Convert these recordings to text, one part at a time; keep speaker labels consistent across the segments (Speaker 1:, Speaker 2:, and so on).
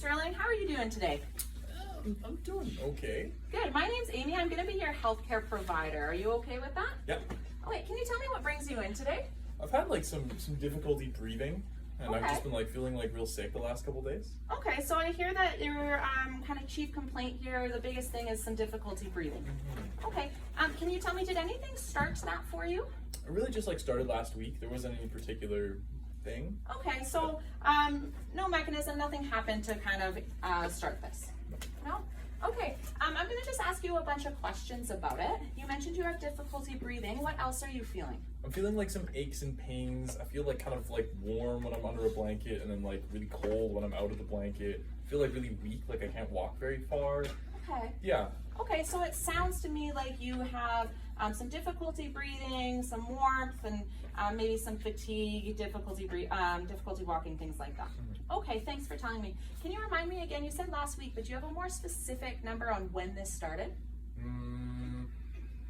Speaker 1: Sterling. How are you doing today?
Speaker 2: I'm doing okay.
Speaker 1: Good. My name's Amy. I'm going to be your healthcare provider. Are you okay with that?
Speaker 2: Yep.
Speaker 1: Okay, can you tell me what brings you in today?
Speaker 2: I've had like some difficulty breathing, and I've
Speaker 1: Okay.
Speaker 2: just been like feeling like real sick the last couple days.
Speaker 1: Okay, so I hear that your kind of chief complaint here, the biggest thing is some difficulty breathing. Okay, can you tell me, did anything start that for you?
Speaker 2: I really just like started last week. There wasn't any particular thing.
Speaker 1: Okay, so no mechanism, nothing happened to kind of start this? No? Okay, I'm going to just ask you a bunch of questions about it. You mentioned you have difficulty breathing. What else are you feeling?
Speaker 2: I'm feeling like some aches and pains. I feel like kind of like warm when I'm under a blanket, and then like really cold when I'm out of the blanket. I feel like really weak, like I can't walk very far.
Speaker 1: Okay.
Speaker 2: Yeah.
Speaker 1: Okay, so it sounds to me like you have some difficulty breathing, some warmth, and maybe some fatigue, difficulty walking, things like that. Okay, thanks for telling me. Can you remind me again, you said last week, but do you have a more specific number on when this started?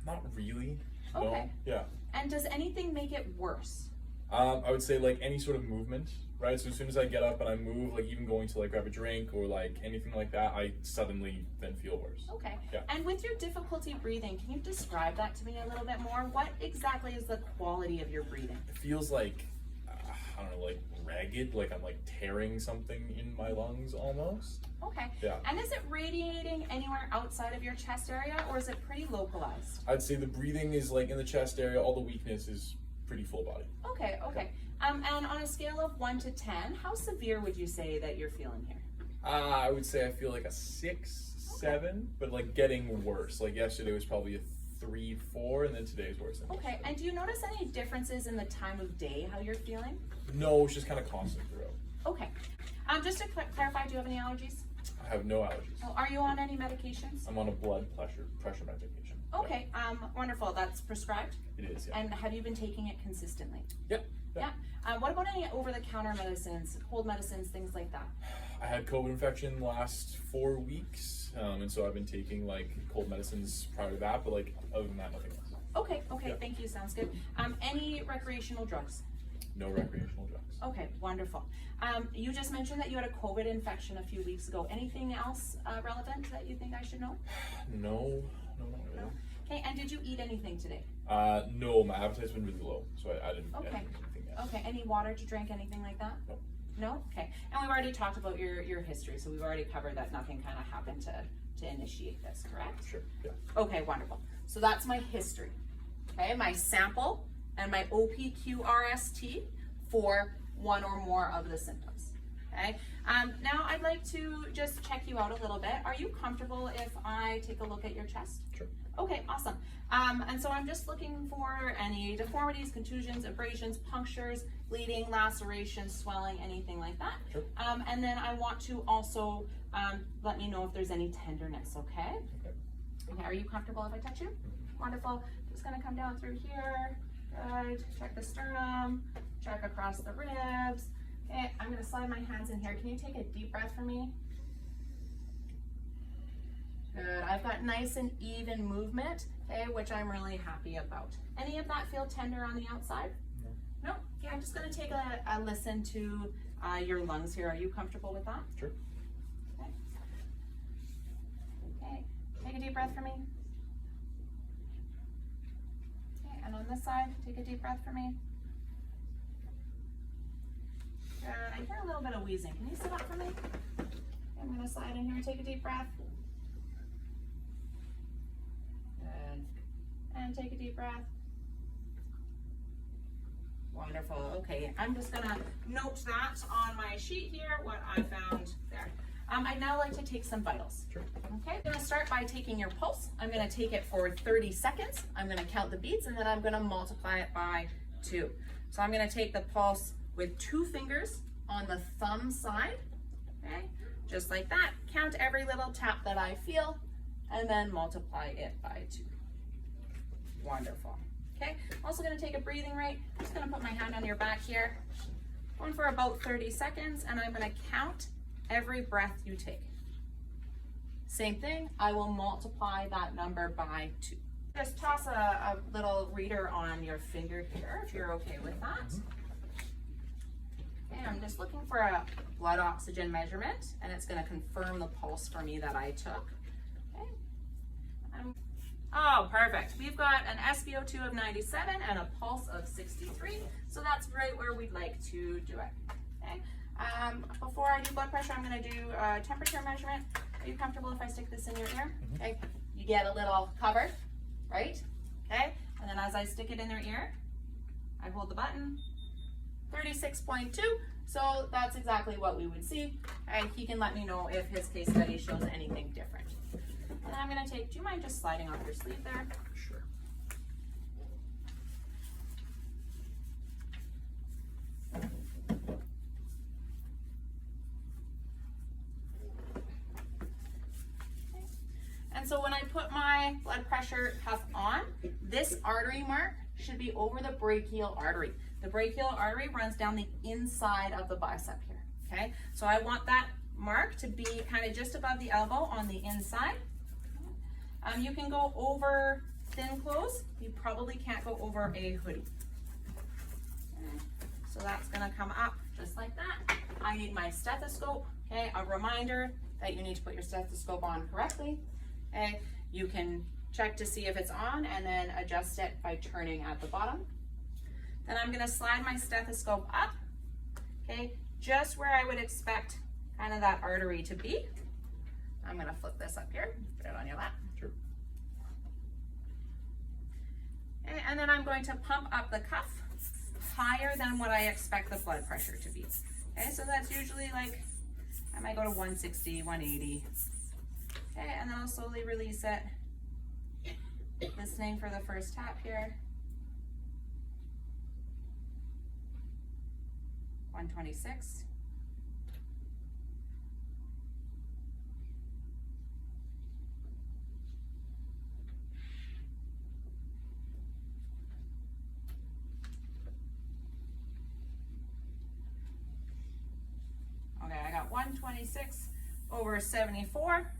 Speaker 2: Not really.
Speaker 1: Okay.
Speaker 2: No. Yeah.
Speaker 1: And does anything make it worse?
Speaker 2: I would say like any sort of movement, right? So as soon as I get up and I move, like even going to like grab a drink or like anything like that, I suddenly then feel worse.
Speaker 1: Okay.
Speaker 2: Yeah.
Speaker 1: And with your difficulty breathing, can you describe that to me a little bit more? What exactly is the quality of your breathing?
Speaker 2: It feels like, I don't know, like ragged, like I'm like tearing something in my lungs almost.
Speaker 1: Okay.
Speaker 2: Yeah.
Speaker 1: And is it radiating anywhere outside of your chest area, or is it pretty localized?
Speaker 2: I'd say the breathing is like in the chest area, all the weakness is pretty full body.
Speaker 1: Okay, okay. And on a scale of 1 to 10, how severe would you say that you're feeling here?
Speaker 2: I would say I feel like a 6, 7, but like getting worse. Like yesterday was probably a 3, 4, and then today's worse than
Speaker 1: Okay, and do you notice any differences in the time of day, how you're feeling?
Speaker 2: No, it's just kind of constant throughout.
Speaker 1: Okay. Just to clarify, do you have any allergies?
Speaker 2: I have no allergies.
Speaker 1: Oh, are you on any medications?
Speaker 2: I'm on a blood pressure medication.
Speaker 1: Okay, wonderful. That's prescribed?
Speaker 2: It is, yeah.
Speaker 1: And have you been taking it consistently?
Speaker 2: Yep.
Speaker 1: Yeah. What about any over-the-counter medicines, cold medicines, things like that?
Speaker 2: I had COVID infection last 4 weeks, and so I've been taking like cold medicines prior to that, but like other than that, nothing else.
Speaker 1: Okay, okay,
Speaker 2: Yeah.
Speaker 1: thank you, sounds good. Any recreational drugs?
Speaker 2: No recreational drugs.
Speaker 1: Okay, wonderful. You just mentioned that you had a COVID infection a few weeks ago. Anything else relevant that you think I should know?
Speaker 2: No, not really.
Speaker 1: No? Okay, and did you eat anything today?
Speaker 2: No, my appetite's been really low, so I didn't
Speaker 1: Okay.
Speaker 2: get anything yet.
Speaker 1: Okay, any water to drink, anything like that?
Speaker 2: No.
Speaker 1: No? Okay. And we've already talked about your history, so we've already covered that nothing kind of happened to initiate this, correct?
Speaker 2: Sure, yeah.
Speaker 1: Okay, wonderful. So that's my history. Okay, my sample and my OPQRST for one or more of the symptoms. Okay, now I'd like to just check you out a little bit. Are you comfortable if I take a look at your chest?
Speaker 2: Sure.
Speaker 1: Okay, awesome. And so I'm just looking for any deformities, contusions, abrasions, punctures, bleeding, lacerations, swelling, anything like that.
Speaker 2: Sure.
Speaker 1: And then I want to also let me know if there's any tenderness, okay?
Speaker 2: Okay.
Speaker 1: Okay, are you comfortable if I touch you? Wonderful. Just gonna come down through here. Good. Check the sternum, check across the ribs. Okay, I'm gonna slide my hands in here. Can you take a deep breath for me? Good. I've got nice and even movement, okay, which I'm really happy about. Any of that feel tender on the outside?
Speaker 2: No.
Speaker 1: No? Okay, I'm just gonna take a listen to your lungs here. Are you comfortable with that?
Speaker 2: Sure.
Speaker 1: Okay. Okay, take a deep breath for me. Okay, and on this side, take a deep breath for me. Good. I hear a little bit of wheezing. Can you sit up for me? Okay, I'm gonna slide in here, take a deep breath. Good. And take a deep breath. Wonderful. Okay, I'm just gonna note that on my sheet here, what I found there. I'd now like to take some vitals.
Speaker 2: Sure.
Speaker 1: Okay, I'm gonna start by taking your pulse. I'm gonna take it for 30 seconds. I'm gonna count the beats and then I'm gonna multiply it by 2. So I'm gonna take the pulse with 2 fingers on the thumb side, okay? Just like that. Count every little tap that I feel and then multiply it by 2. Wonderful. Okay, also gonna take a breathing rate. Just gonna put my hand on your back here. Going for about 30 seconds and I'm gonna count every breath you take. Same thing, I will multiply that number by 2. Just toss a little reader on your finger here if you're okay with that. Okay, I'm just looking for a blood oxygen measurement, and it's gonna confirm the pulse for me that I took. Okay. Oh, perfect. We've got an SpO2 of 97 and a pulse of 63, so that's right where we'd like to do it. Okay. Before I do blood pressure, I'm gonna do a temperature measurement. Are you comfortable if I stick this in your ear? Okay. You get a little cover, right? Okay. And then as I stick it in their ear, I hold the button. 36.2. So that's exactly what we would see. And he can let me know if his case study shows anything different. And I'm gonna take, do you mind just sliding off your sleeve there?
Speaker 2: Sure.
Speaker 1: And so when I put my blood pressure cuff on, this artery mark should be over the brachial artery. The brachial artery runs down the inside of the bicep here, okay? So I want that mark to be kind of just above the elbow on the inside. You can go over thin clothes. You probably can't go over a hoodie. Okay. So that's gonna come up just like that. I need my stethoscope, okay? A reminder that you need to put your stethoscope on correctly. Okay, you can check to see if it's on and then adjust it by turning at the bottom. Then I'm gonna slide my stethoscope up, okay, just where I would expect kind of that artery to be. I'm gonna flip this up here, put it on your lap.
Speaker 2: Sure.
Speaker 1: Okay, and then I'm going to pump up the cuff higher than what I expect the blood pressure to be. Okay, so that's usually like, I might go to 160, 180. Okay, and then I'll slowly release it. Listening for the first tap here. 126. Okay, I got 126 over 74.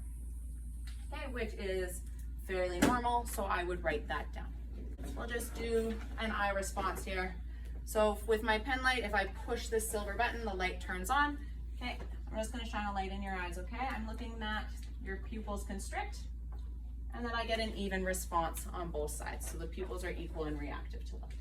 Speaker 1: Okay, which is fairly normal, so I would write that down. We'll just do an eye response here. So with my pen light, if I push this silver button, the light turns on. Okay, I'm just gonna shine a light in your eyes, okay? I'm looking that your pupils constrict, and then I get an even response on both sides, so the pupils are equal and reactive to light.